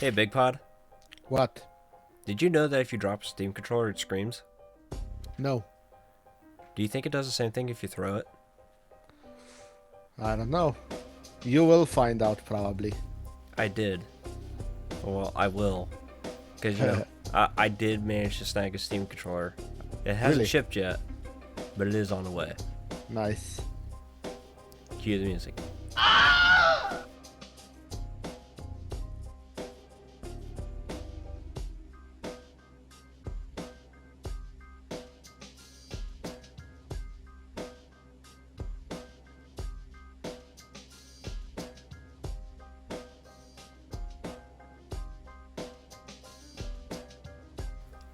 Hey, Big Pod. What? Did you know that if you drop a Steam controller, it screams? No, Do you think it does the same thing if you throw it? I don't know. You will find out probably. I did. Well, I will. Because, I did manage to snag a Steam controller. It hasn't Really? shipped yet, but it is on the way. Nice. Cue the music.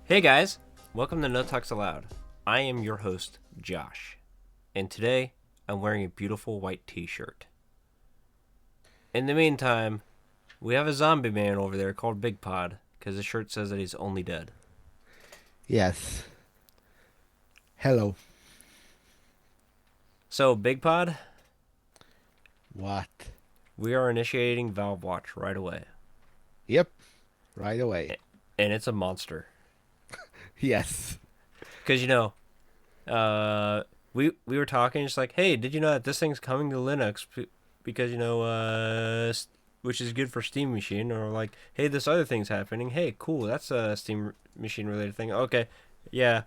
Hey guys, welcome to No Talks Allowed. I am your host, Josh, and today I'm wearing a beautiful white t-shirt. In the meantime, we have a zombie man over there called Big Pod, because the shirt says that he's only dead. Yes. Hello. So, Big Pod, What? we are initiating Valve Watch right away, Yep. Right away. and it's a monster. Yes. Because, we were talking, just like, hey, did you know that this thing's coming to Linux? Because, which is good for Steam Machine. Or like, hey, this other thing's happening. Hey, cool, that's a Steam Machine related thing. Okay, yeah,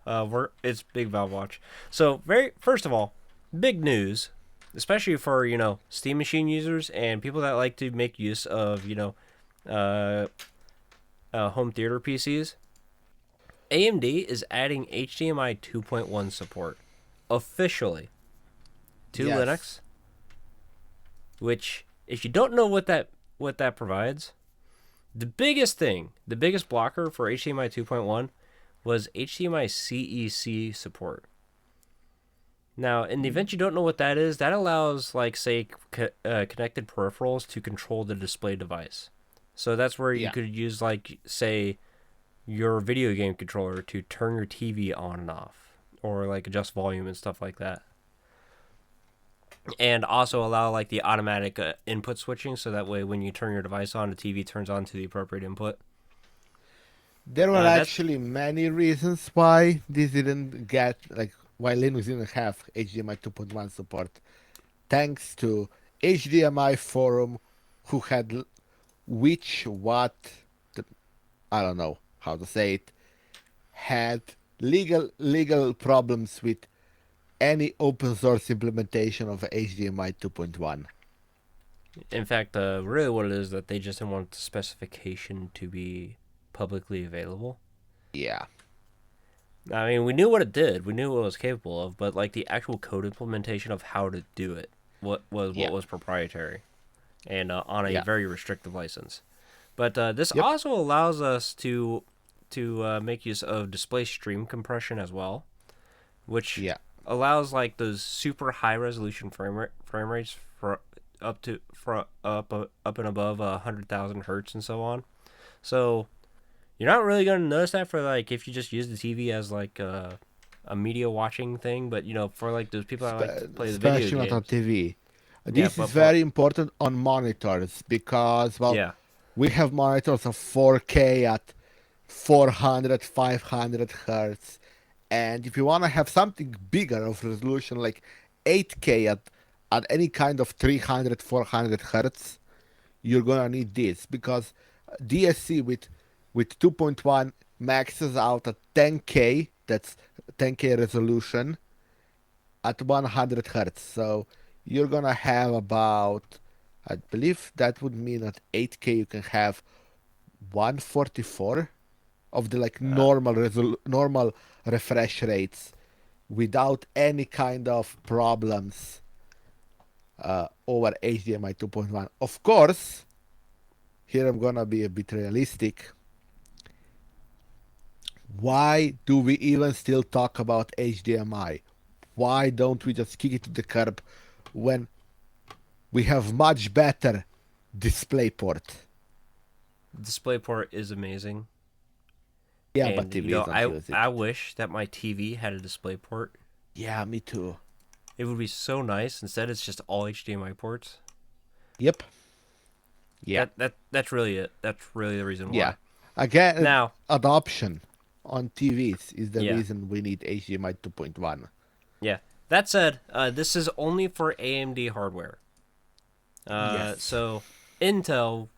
it's Big Valve Watch. So, first of all, big news, especially for, Steam Machine users and people that like to make use of, home theater PCs. AMD is adding HDMI 2.1 support officially to Yes. Linux, which, if you don't know what that provides, the biggest blocker for HDMI 2.1 was HDMI CEC support. Now, in the event you don't know what that is, that allows, like, say, connected peripherals to control the display device. So that's where you Yeah. could use, like, say, your video game controller to turn your TV on and off, or like adjust volume and stuff like that, and also allow like the automatic input switching, so that way when you turn your device on, the TV turns on to the appropriate input. There were That's actually many reasons why this didn't get, like, why Linux didn't have HDMI 2.1 support. Thanks to HDMI forum, who had I don't know how to say it, had legal problems with any open source implementation of HDMI 2.1. in fact really what it is, that they just didn't want the specification to be publicly available. Yeah. I mean, we knew what it did, we knew what it was capable of, but like the actual code implementation of how to do it, what Yeah. was proprietary and on a Yeah. very restrictive license. But this Yep. also allows us to make use of display stream compression as well, which Yeah. allows like those super high resolution frame rates for up and above 100,000 hertz and so on. So you're not really gonna notice that for like if you just use the TV as like a media watching thing, but for like those people that like to play the video Especially not on games. TV. Yeah, This but is for very important on monitors because, well, yeah, we have monitors of 4K at 400, 500 hertz. And if you want to have something bigger of resolution, like 8K at any kind of 300, 400 hertz, you're gonna need this because DSC with 2.1 maxes out at 10K. That's 10K resolution at 100 hertz. So you're gonna have about, I believe that would mean at 8K you can have 144 of the, like, uh, normal refresh rates without any kind of problems over HDMI 2.1. Of course, here I'm gonna be a bit realistic. Why do we even still talk about HDMI? Why don't we just kick it to the curb when we have much better DisplayPort? DisplayPort is amazing. Yeah, but And TVs don't use it. I wish that my TV had a DisplayPort. Yeah, me too. It would be so nice. Instead, it's just all HDMI ports. Yep. Yeah. That's really it. That's really the reason Yeah. why. Again, Now, adoption on TVs is the yeah, reason we need HDMI 2.1. yeah. That said, this is only for AMD hardware. Yes. So Intel,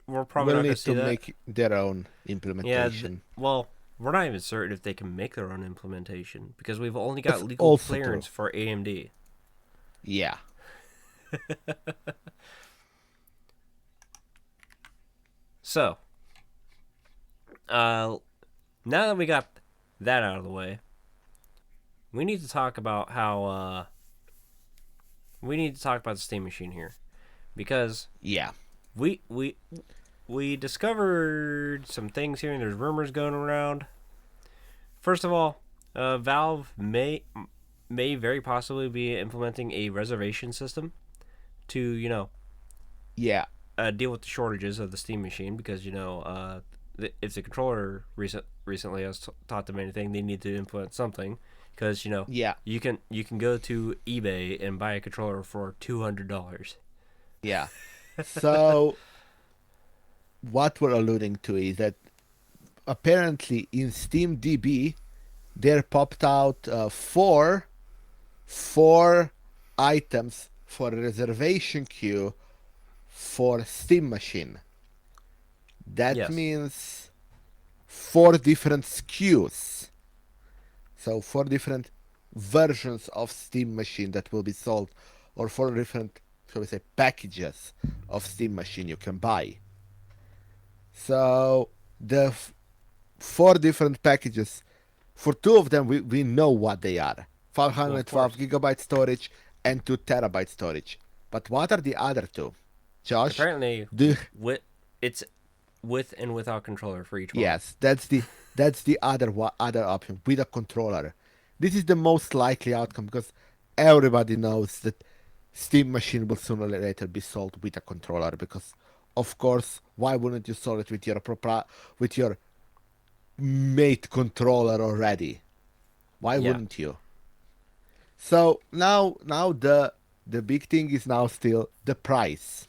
we're probably Will not going to need see to that. make their own Yeah. implementation. Well, we're not even certain if they can make their own implementation because we've only got That's legal also true. clearance for AMD. Yeah. So, uh, now that we got that out of the way, we need to talk about how we need to talk about the Steam Machine here because Yeah. we we we discovered some things here, and there's rumors going around. First of all, Valve may very possibly be implementing a reservation system to Yeah. deal with the shortages of the Steam Machine because if the controller recently has taught them anything, they need to implement something because Yeah. you can go to eBay and buy a controller for $200. Yeah. So what we're alluding to is that apparently in Steam DB there popped out four items for a reservation queue for Steam machine. That Yes. means four different SKUs. So four different versions of Steam machine that will be sold, or four different, shall we say, packages of Steam machine you can buy. So the four different packages, for two of them we know what they are: Well, of 512 course. gigabyte storage and 2 terabyte storage. But what are the other two? Josh, Apparently, do it's with and without controller for each one. yes, that's the other option with a controller. This is the most likely outcome because everybody knows that Steam machine will sooner or later be sold with a controller because of course why wouldn't you sell it with your mate controller already? Why Yeah. wouldn't you? So now the big thing is now still the price.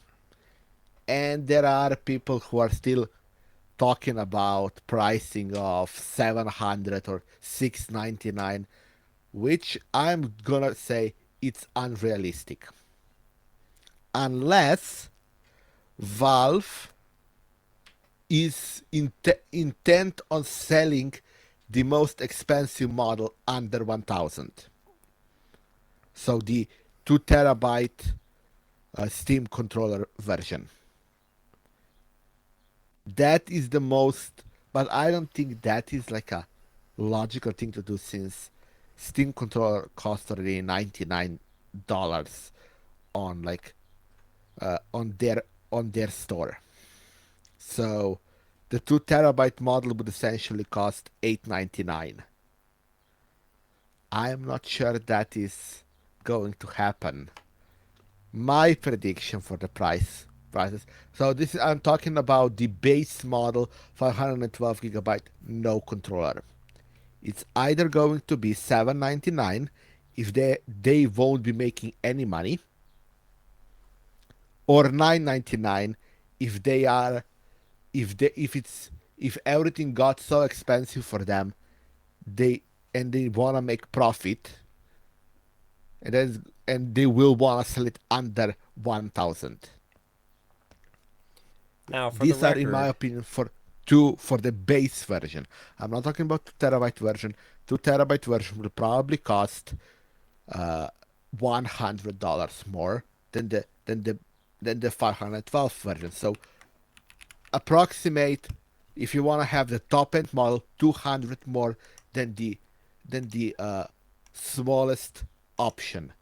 And there are people who are still talking about pricing of 700 or 699, which I'm gonna say it's unrealistic unless Valve is intent on selling the most expensive model under 1000. So the 2 terabyte Steam controller version. That is the most, but I don't think that is like a logical thing to do since Steam controller costs already $99 on like on their store. So the 2 terabyte model would essentially cost $899. I am not sure that is going to happen. My prediction for the prices. So this is I'm talking about the base model 512 gigabyte no controller. It's either going to be 799 if they won't be making any money, or 999 if they are if everything got so expensive for them they and they wanna make profit, and they will wanna sell it under 1000. Now, for the These are, in my record, opinion, for the base version. I'm not talking about 2 terabyte version. 2 terabyte version will probably cost uh, $100 more than the 512 version. So approximate, if you want to have the top end model, 200 more than the smallest option.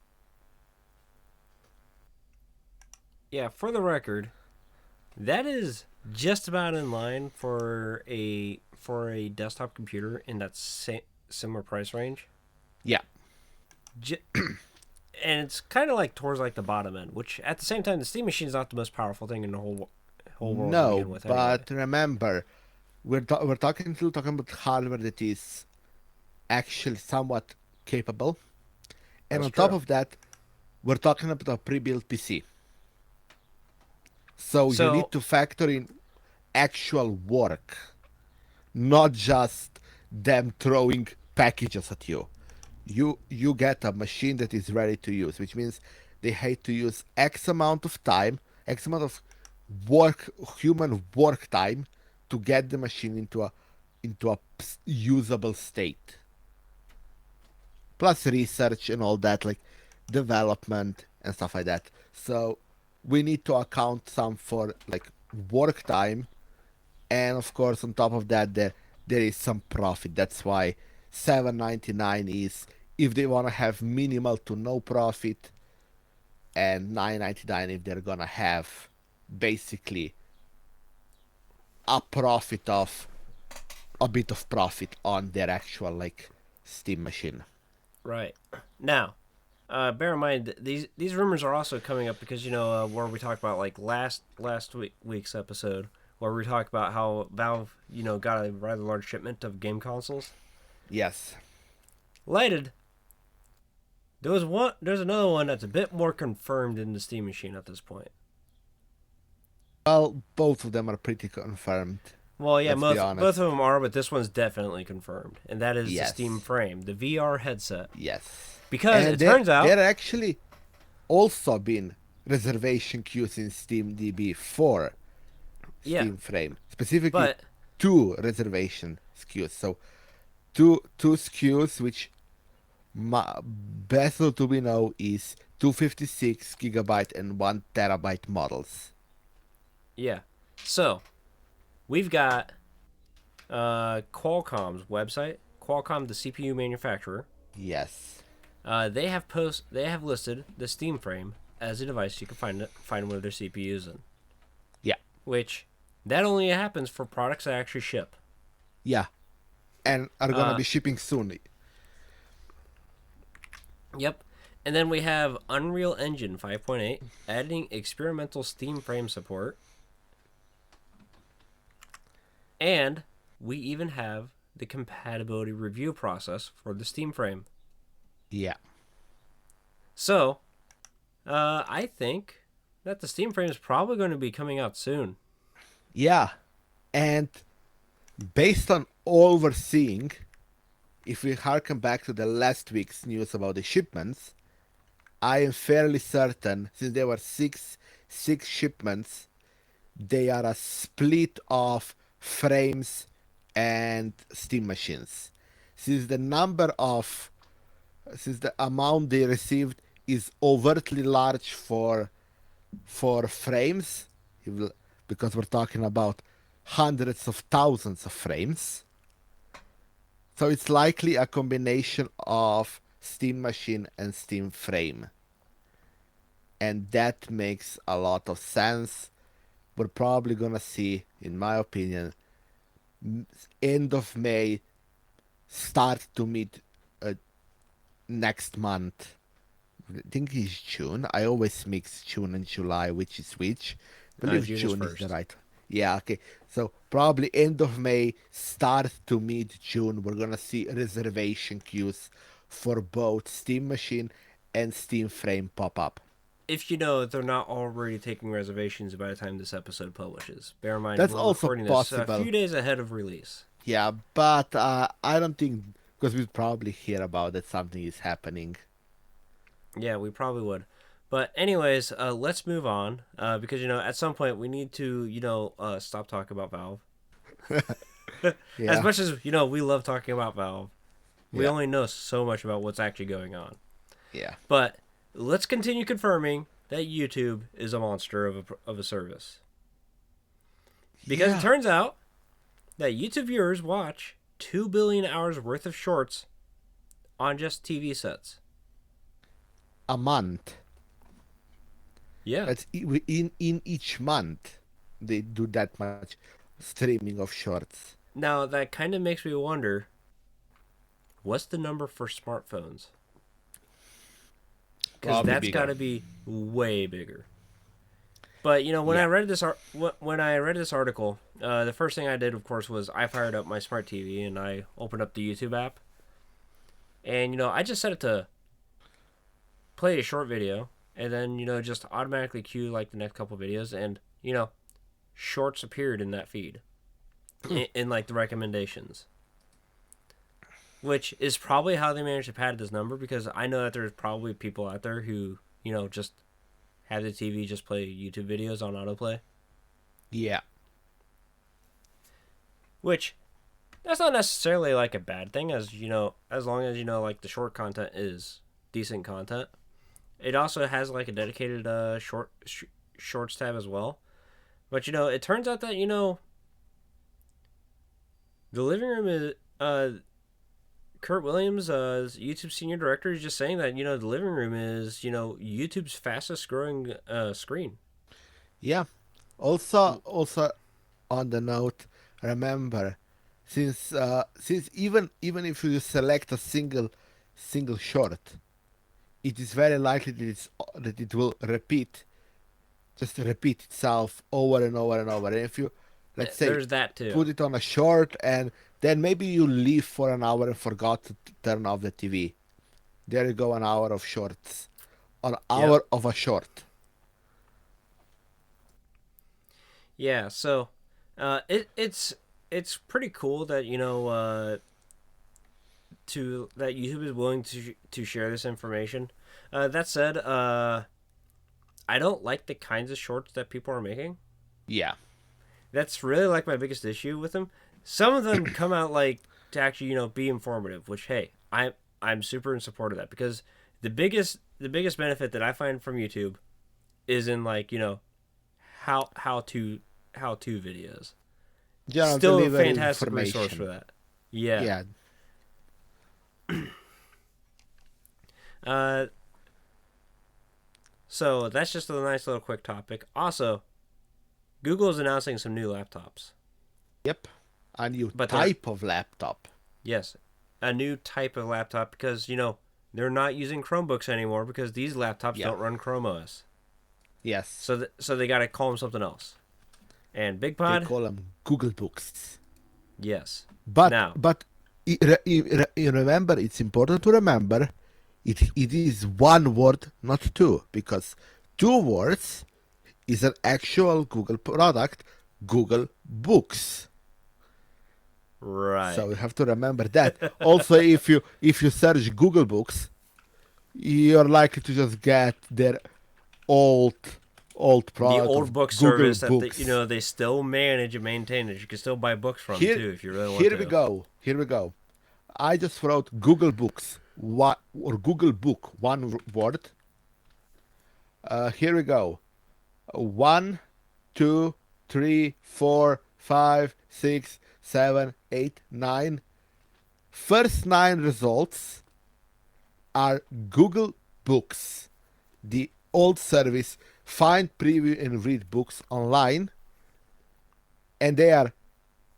yeah, for the record, that is just about in line for a desktop computer in that similar price range. Yeah. J- and it's kind of like towards like the bottom end, which at the same time, the Steam Machine is not the most powerful thing in the whole world to No, begin with, anyway. but remember, we're talking about hardware that is actually somewhat capable, and That's on top true. of that, we're talking about a pre-built PC. So you So need to factor in actual work, not just them throwing packages at you. You get a machine that is ready to use, which means they had to use X amount of time, X amount of work, human work time, to get the machine into a usable state. Plus research and all that, like development and stuff like that. So we need to account some for like work time, and of course on top of that there is some profit. That's why 7.99 is if they want to have minimal to no profit, and 9.99 if they're gonna have basically a profit of a bit of profit on their actual like Steam machine. right now, bear in mind these rumors are also coming up because where we talked about like last week's episode where we talked about how Valve got a rather large shipment of game consoles. Yes. Lighted. There's another one that's a bit more confirmed in the Steam machine at this point. Well, both of them are pretty confirmed. Well, yeah, Let's be both honest. of them are, but this one's definitely confirmed, and that is the Steam Yes. Frame, the VR headset. Yes. Because And it turns out, there actually also been reservation queues in Steam DB for yeah, Steam Frame. Specifically but two reservation queues. So two SKUs which best to be know is 256 gigabyte and 1 terabyte models. yeah, so we've got Qualcomm's website, Qualcomm, the CPU manufacturer. Yes. They have listed the Steam Frame as a device you can find one of their CPUs in, Yeah. which that only happens for products that actually ship. Yeah. And are gonna Uh, be shipping soon. Yep. And then we have Unreal Engine 5.8 adding experimental Steam Frame support. And we even have the compatibility review process for the Steam Frame. Yeah. So, I think that the Steam Frame is probably going to be coming out soon. Yeah. And based on all we're seeing, if we harken back to the last week's news about the shipments, I am fairly certain, since there were six shipments, they are a split of frames and Steam machines. Since the number of, since the amount they received is overtly large for frames, because we're talking about hundreds of thousands of frames. So it's likely a combination of Steam machine and Steam frame. And that makes a lot of sense. We're probably gonna see, in my opinion, end of May, start to mid next month. I think it's June. I always mix June and July, which is which. I believe June is June is the first. right. Yeah, okay. So probably end of May, start to mid June, we're gonna see reservation queues for both Steam Machine and Steam Frame pop up. If they're not already taking reservations by the time this episode publishes. Bear in mind, That's we're also recording this a possible. few days ahead of release. Yeah, but I don't think, because we'd probably hear about that something is happening. Yeah, we probably would. But anyways, let's move on because at some point we need to stop talking about Valve. As Yeah, much as we love talking about Valve, we yeah, only know so much about what's actually going on. yeah, But let's continue confirming that YouTube is a monster of a service because it yeah. turns out that YouTube viewers watch 2 billion hours worth of shorts on just TV sets. A month. Yeah. That's in each month they do that much streaming of shorts. Now that kind of makes me wonder, what's the number for smartphones? Because Probably that's got bigger. to be way bigger. But when I Yeah. read this article, the first thing I did, of course, was I fired up my smart TV and I opened up the YouTube app, and I just set it to play a short video, and then just automatically cue like the next couple videos, and shorts appeared in that feed in like the recommendations, which is probably how they managed to pad this number because I know that there's probably people out there who just have the TV just play YouTube videos on autoplay, Yeah. which that's not necessarily like a bad thing as long as like the short content is decent content. It also has like a dedicated shorts tab as well. But it turns out that the living room is Kurt Williams, YouTube senior director, is just saying that the living room is YouTube's fastest growing screen. Yeah. Also on the note, remember, since even if you select a single short, it is very likely that it will repeat itself over and over and over. And if you, let's say, There's that too. put it on a short and then maybe you leave for an hour and forgot to turn off the TV. There you go, an hour of shorts. An Yep. hour of a short. Yeah. So, it's pretty cool that to that YouTube is willing to share this information. That said, I don't like the kinds of shorts that people are making. Yeah. That's really like my biggest issue with them. Some of them come out like to actually be informative, which hey, I'm super in support of that because the biggest benefit that I find from YouTube is in like how to videos. General Still a delivery fantastic resource for information. that. Yeah. Yeah. Uh, so that's just a nice little quick topic. Also, Google is announcing some new laptops, Yep. A new but they're type of laptop. yes, a new type of laptop because they're not using Chromebooks anymore because these laptops Yeah. don't run Chrome OS. Yes. So they got to call them something else. And Big They Pod, call them GoogleBooks. yes. But Now, but you remember, it's important to remember it is one word, not two, because two words is an actual Google product, Google Books. right. So you have to remember that. Also, if you search Google Books, you're likely to just get their old old The product old of book Google service that Books. they still manage and maintain it. You can still buy books from Here too if you really want here we to. go. Here we go. I just wrote Google Books, what or Google Book, one word. Here we go. One, two, three, four, five, six, seven, eight, nine. First nine results are Google Books, the old service. Find, preview, and read books online, and they are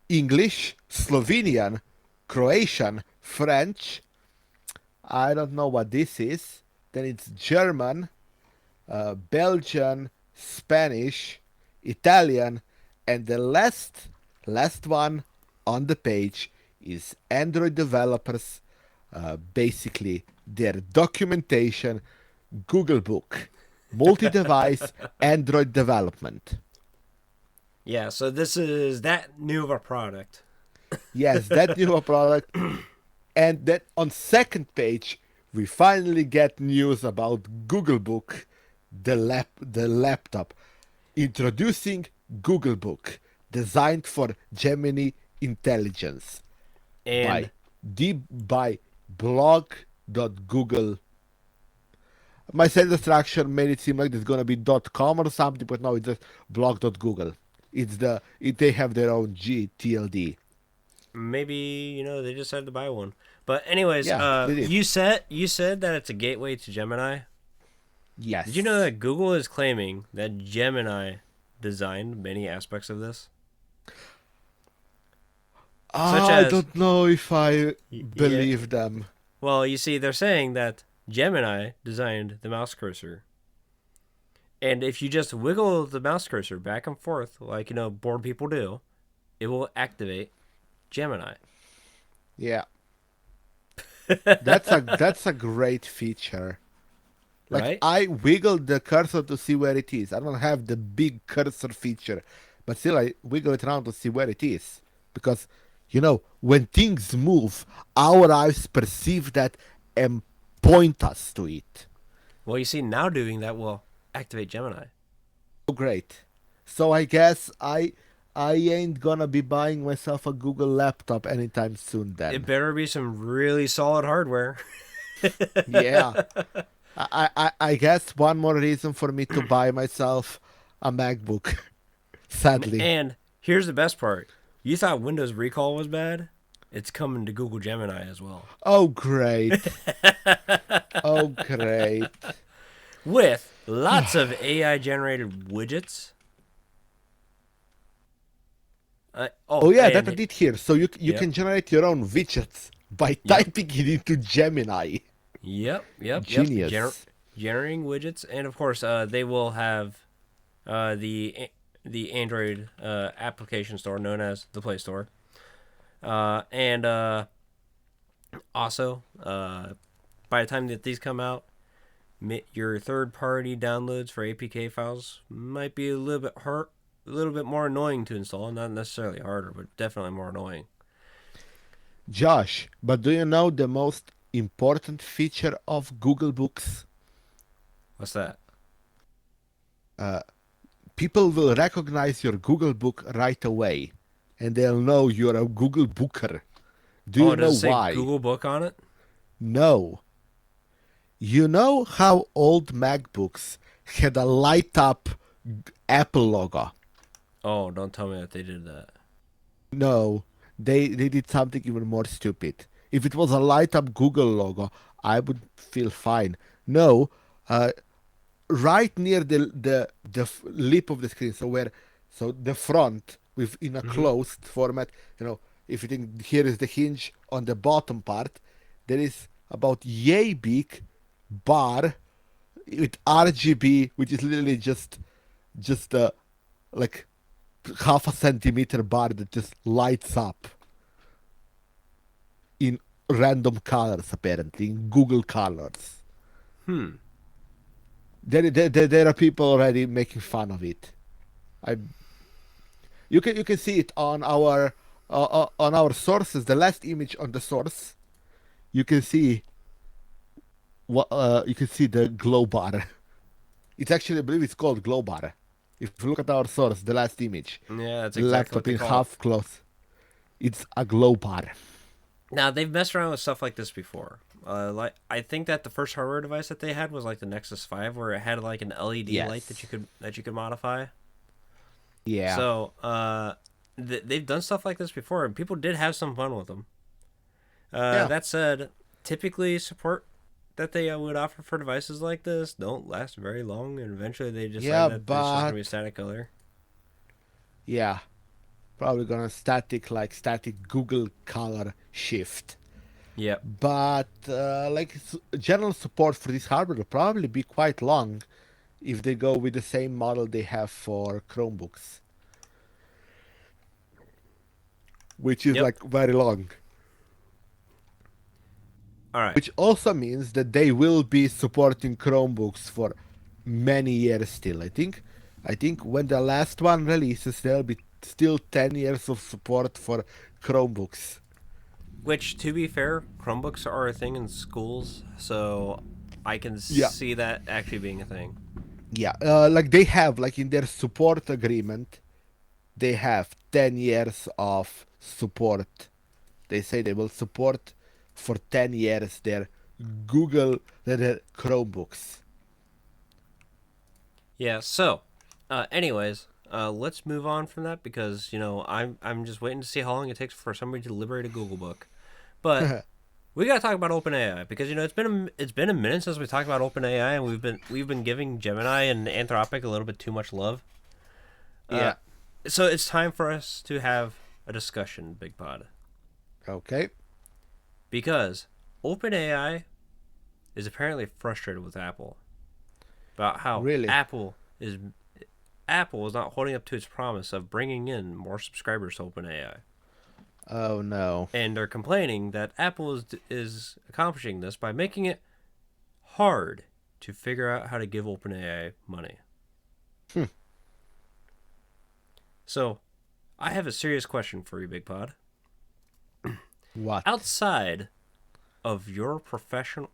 English, Slovenian, Croatian, French. I don't know what this is. Then it's German, Belgian, Spanish, Italian, and the last one on the page is Android developers. Basically, their documentation, Google Book, multi-device Android development. Yeah, so this is that new of a product. Yes, that new product. And then on second page, we finally get news about Google Book, the laptop, introducing Google Book, designed for Gemini Intelligence And by blog.google. My sales instruction made it seem like it's gonna be .com or something, but no, it's just blog.google. They have their own GTLD. maybe, they decided to buy one. But anyways, Yeah, they did. you said that it's a gateway to Gemini. Did you know Yes. that Google is claiming that Gemini designed many aspects of this? Such I as don't know if I yeah, believe them. well, you see, they're saying that Gemini designed the mouse cursor. And if you just wiggle the mouse cursor back and forth, like bored people do, it will activate Gemini. Yeah, that's a great feature. Like right? I wiggle the cursor to see where it is. I don't have the big cursor feature, but still I wiggle it around to see where it is. Because, when things move, our eyes perceive that and point us to it. Well, you see, now doing that will activate Gemini. Oh, great. So I guess I ain't gonna be buying myself a Google laptop anytime soon It then. better be some really solid hardware. Yeah. I guess one more reason for me to buy myself a MacBook. Sadly. And here's the best part. You thought Windows Recall was bad? It's coming to Google Gemini as well. Oh great. Oh great. With lots of AI generated widgets. Oh yeah, that I and did hear. So you yep, can generate your own widgets by yep, typing it into Gemini. yep. Genius. Generating widgets, and of course, they will have the Android application store known as the Play Store, and also by the time that these come out, your third-party downloads for APK files might be a little bit more annoying to install. Not necessarily harder, but definitely more annoying. Josh, but do you know the most important feature of Google Books? What's that? People will recognize your Google Book right away, and they'll know you're a Google Booker. Do Oh, you does know it say why? Google Book on it? No. You know how old MacBooks had a light up Apple logo? Oh, don't tell me that they did that. No, they did something even more stupid. If it was a light up Google logo, I would feel fine. No, uh, right near the lip of the screen, so the front with in a Mm-hmm. closed format. If you think here is the hinge on the bottom part, there is about yay big bar with RGB, which is literally just like half a centimeter bar that just lights up in random colors, apparently in Google colors. Hmm. There are people already making fun of it. I you can see it on our sources. The last image on the source, you can see what you can see the glow bar. It's actually, I believe it's called glow bar. If you look at our source, the last image, Yeah, that's the exactly what laptop they in call it. half close, it's a glow bar. Now they've messed around with stuff like this before. Like I think that the first hardware device that they had was like the Nexus 5, where it had like an LED light Yes. that you could modify. Yeah. So they've done stuff like this before, and people did have some fun with them. Yeah. That said, typically support that they would offer for devices like this don't last very long, and eventually they decide Yeah, that it's just gonna be but static color. yeah, probably gonna static Google color shift. Yep. But general support for this hardware will probably be quite long if they go with the same model they have for Chromebooks, which is Yep. like very long. All right. Which also means that they will be supporting Chromebooks for many years still. I think when the last one releases, there'll be still 10 years of support for Chromebooks. Which, to be fair, Chromebooks are a thing in schools, so I can Yeah. see that actually being a thing. Yeah, like they have, like in their support agreement, they have 10 years of support. They say they will support for 10 years their Chromebooks. Yeah. So, anyways, let's move on from that because I'm just waiting to see how long it takes for somebody to liberate a Google book. But we gotta talk about OpenAI because it's been a minute since we talked about OpenAI, and we've been giving Gemini and Anthropic a little bit too much love. Uh, Yeah. so it's time for us to have a discussion, Big Pod, Okay. because OpenAI is apparently frustrated with Apple about how Really? Apple is not holding up to its promise of bringing in more subscribers to OpenAI. Oh no. And they're complaining that Apple is accomplishing this by making it hard to figure out how to give OpenAI money. Hmm. So, I have a serious question for you, Big Pod. What? Outside of your profession,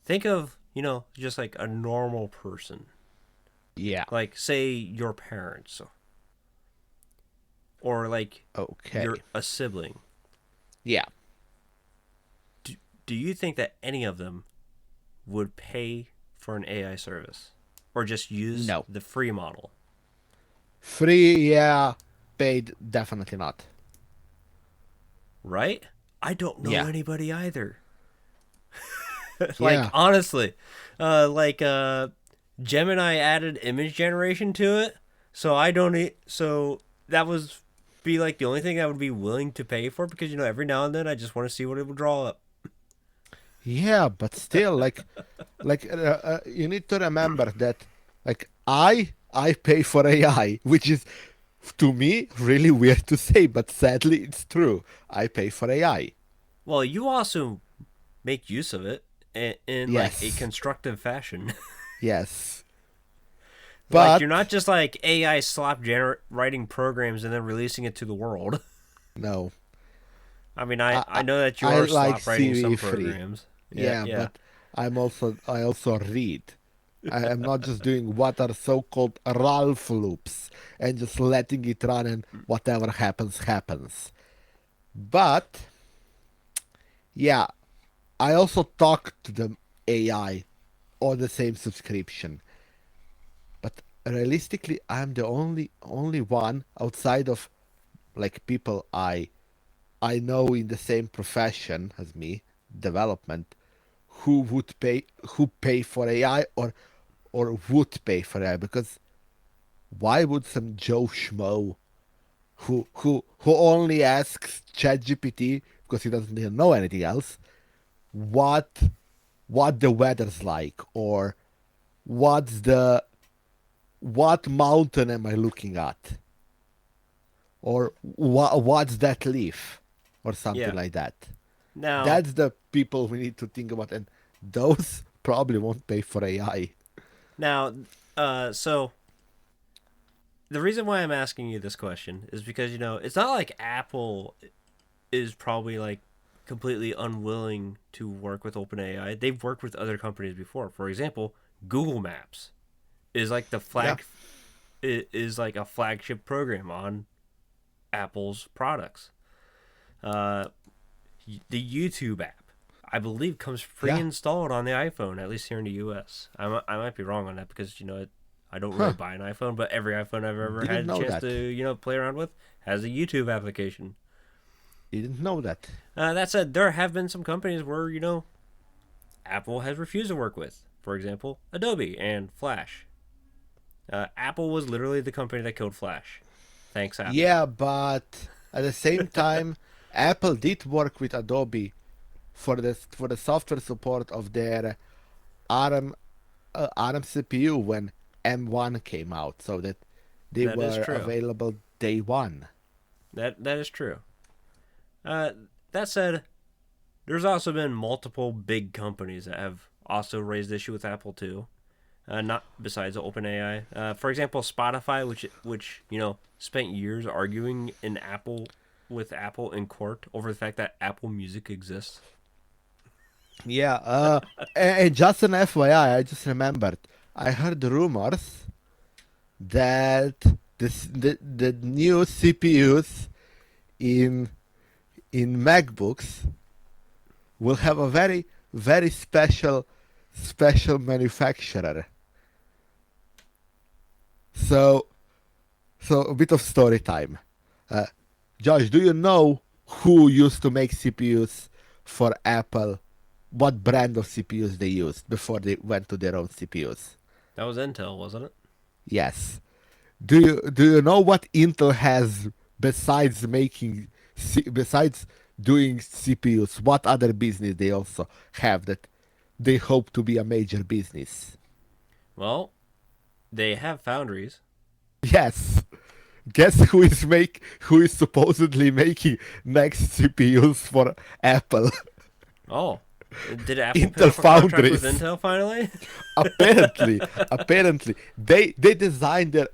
think of, just like a normal person. Yeah. Like, say, your parents, or like Okay. you're a sibling. Yeah. Do you think that any of them would pay for an AI service or just use No. the free model? Free, yeah. Paid, definitely not. Right? I don't know Yeah. anybody either. Like Yeah. honestly, Gemini added image generation to it, so I don't. So that was be like the only thing I would be willing to pay for because every now and then I just want to see what it will draw up. Yeah, but still, you need to remember that, like, I pay for AI, which is to me really weird to say, but sadly it's true. I pay for AI. Well, you also make use of it in like a Yes, constructive fashion. yes, Like you're but not just like AI slop writing programs and then releasing it to the world. no, I mean, I I I, know that you I are like slop writing CV some free. programs. Yeah, Yeah, yeah. but I also read. I am not just doing what are so-called Ralph loops and just letting it run and whatever happens happens. But yeah, I also talk to the AI on the same subscription. But realistically, I'm the only one outside of like people I know in the same profession as me, development, who pay for AI or would pay for AI, because why would some Joe Schmo who only asks ChatGPT because he doesn't even know anything else what what the weather's like, or what's the what mountain am I looking at, or what's that leaf, or something Yeah. like that. Now, That's the people we need to think about, and those probably won't pay for AI. now, so the reason why I'm asking you this question is because it's not like Apple is probably like completely unwilling to work with OpenAI. They've worked with other companies before. For example, Google Maps is like Yeah, is like a flagship program on Apple's products. Uh, the YouTube app, I believe, comes yeah, pre-installed on the iPhone, at least here in the U.S. I might be wrong on that because I don't really huh? buy an iPhone, but every iPhone I've ever Didn't had a know chance that. to play around with has a YouTube application. Didn't know that. That said, there have been some companies where Apple has refused to work with. For example, Adobe and Flash. Apple was literally the company that killed Flash. Thanks, Apple. Yeah, but at the same time, Apple did work with Adobe for the software support of their ARM ARM CPU when M1 came out, so that they That is were true. available day one. That is true. Uh, that said, there's also been multiple big companies that have also raised issue with Apple too. Not besides OpenAI. For example, Spotify, which spent years arguing in Apple with Apple in court over the fact that Apple Music exists. Yeah, and just an FYI, I just remembered. I heard rumors that the new CPUs in in MacBooks will have a very special manufacturer. So so a bit of story time. Uh, Josh, do you know who used to make CPUs for Apple? What brand of CPUs they used before they went to their own CPUs? That was Intel, wasn't it? Yes. Do you know what Intel has besides besides doing CPUs? What other business they also have that they hope to be a major business? Well, they have foundries. Yes. Guess who is supposedly making next CPUs for Apple? Oh. Did Apple pick Intel up a contract with Foundries. Intel finally? Apparently, they designed their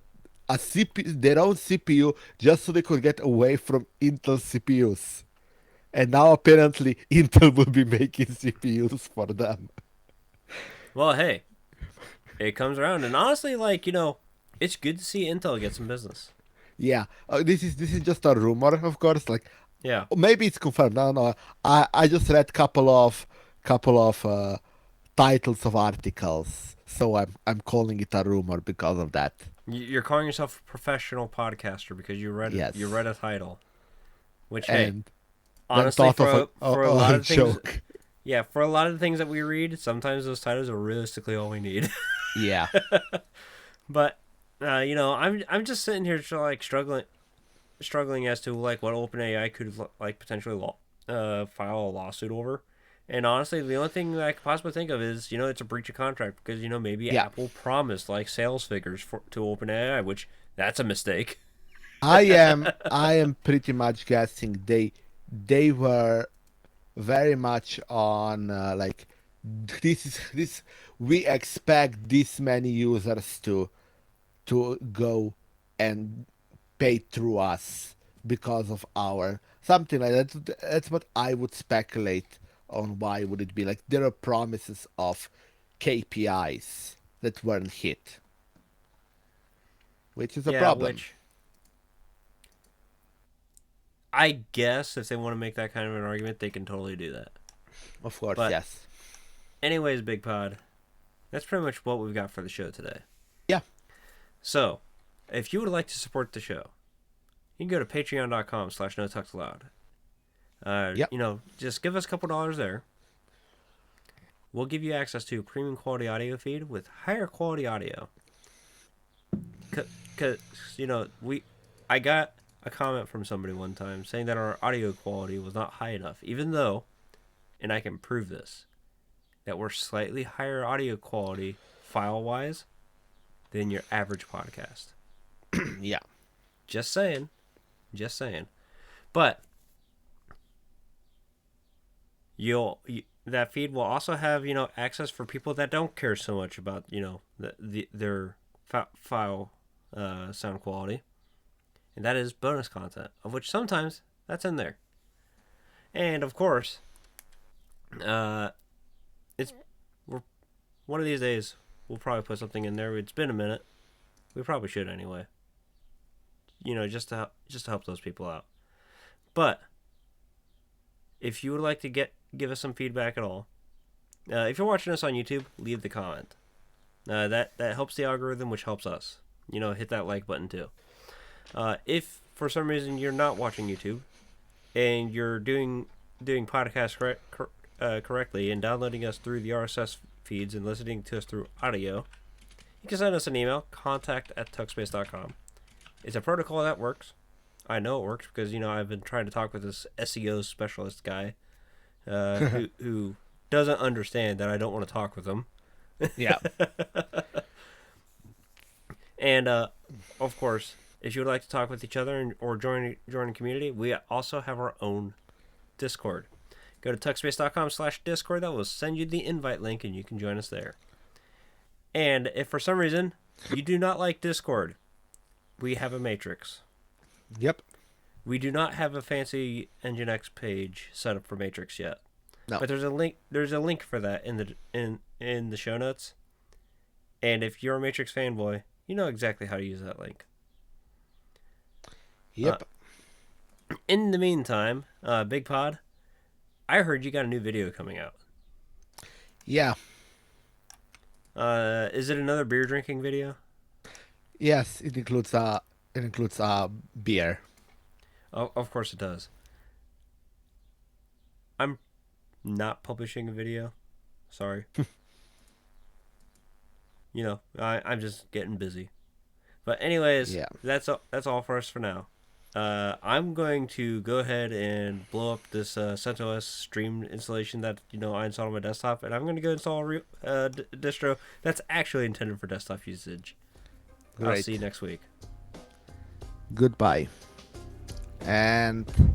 own CPU just so they could get away from Intel CPUs. And now apparently Intel will be making CPUs for them. Well, hey, it comes around, and honestly, like it's good to see Intel get some business. Yeah, this is just a rumor, of course. Like Yeah. maybe it's confirmed. No, no. I just read couple of titles of articles, so I'm calling it a rumor because of that. You're calling yourself a professional podcaster because you read it. Yes, You read a title, which hey, and then honestly, thought of for a lot a of things, joke. yeah, for a lot of the things that we read, sometimes those titles are realistically all we need. Yeah, But I'm just sitting here like struggling as to like what OpenAI could like potentially file a lawsuit over. And honestly, the only thing that I could possibly think of is it's a breach of contract because maybe yeah. Apple promised like sales figures to OpenAI, which that's a mistake. I am pretty much guessing they were very much on like this we expect this many users to go and pay through us because of our something like that. That's what I would speculate on. Why would it be like there are promises of KPIs that weren't hit, which is a Yeah, problem. which I guess if they want to make that kind of an argument, they can totally do that. Of course, But yes. anyways, Big Pod, that's pretty much what we've got for the show today. Yeah. So, if you would like to support the show, you can go to patreon.com/notalksallowed. Yep. Just give us a couple dollars there. We'll give you access to a premium quality audio feed with higher quality audio. Cause I got a comment from somebody one time saying that our audio quality was not high enough, even though, and I can prove this, that we're slightly higher audio quality file wise than your average podcast. Yeah. Just saying. Just saying. But that feed will also have access for people that don't care so much about their file sound quality, and that is bonus content, of which sometimes that's in there. And of course, it's one of these days we'll probably put something in there. It's been a minute. We probably should anyway. Just to help those people out. But if you would like to give us some feedback at all, if you're watching us on YouTube, leave the comment. That helps the algorithm, which helps us. Hit that like button too. If for some reason you're not watching YouTube and you're doing podcasts correctly and downloading us through the RSS feeds and listening to us through audio, you can send us an email, contact@tuckspace.com. It's a protocol that works. I know it works because I've been trying to talk with this SEO specialist guy who doesn't understand that I don't want to talk with him. Yeah. And of course, if you would like to talk with each other or join a community, we also have our own Discord. Go to tuckspace.com/Discord. That will send you the invite link and you can join us there. And if for some reason you do not like Discord, we have a Matrix. Yep. We do not have a fancy Nginx page set up for Matrix yet. No. But there's a link. There's a link for that in the show notes. And if you're a Matrix fanboy, you know exactly how to use that link. Yep. In the meantime, Big Pod, I heard you got a new video coming out. Yeah. Is it another beer drinking video? Yes, it includes beer. Oh, of course it does. I'm not publishing a video. Sorry. I'm just getting busy. But anyways, Yeah. that's all for us for now. I'm going to go ahead and blow up this CentOS stream installation that I installed on my desktop, and I'm going to go install a real distro that's actually intended for desktop usage. I'll Great. see you next week. Goodbye. And